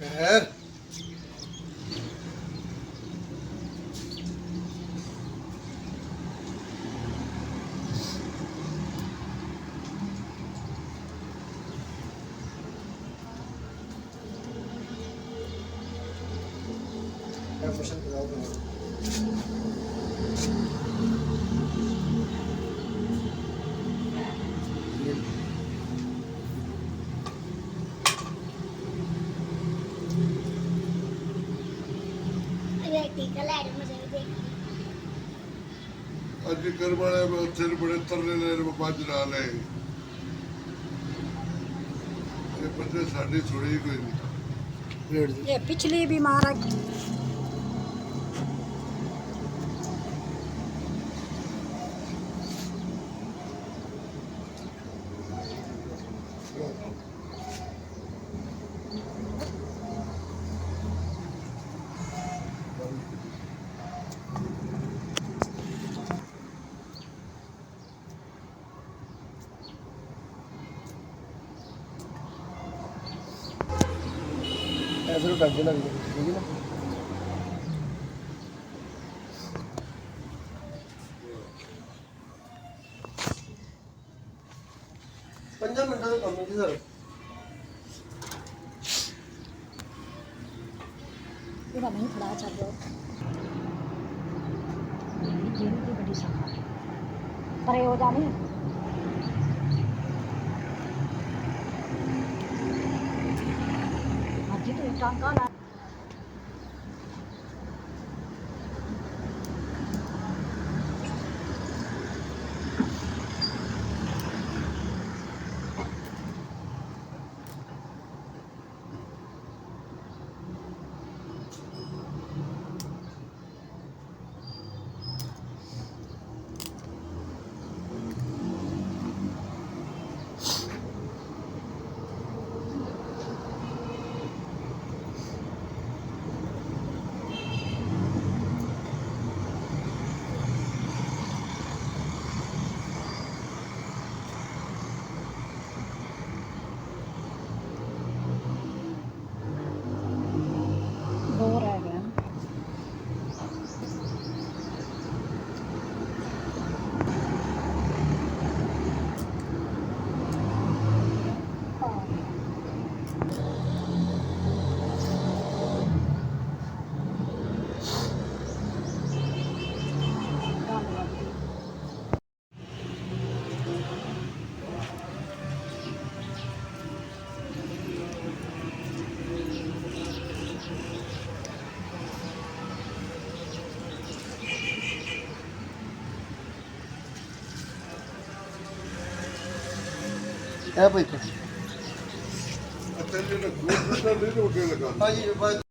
खैर एडमिशन कराओ ਅੱਜ ਕਰ ਵਾਲੇ ਉੱਥੇ ਬੜੇ ਤਰਲੇ ਲੈ ਪੰਜ ਨਾਲ ਹੈ ਇਹ ਬੰਦੇ ਸਾਡੀ ਸੁਣੀ ਕੋਈ ਨਹੀਂ ये पिछली भी मारा ऐसे तो टंगे लग गए ठीक है ना पंजा मिनट का काम है जी सर पूरा नहीं खड़ा चल रहा ये बड़ी सफा परे हो जानी आज तो एक टांका ला दो रह गए है भाई ਅੱਛਾ ਜਿਹੜਾ ਗਰੁੱਪ ਦਾ ਨਹੀਂ ਰੋਕੇ ਲਗਾ हाँ जी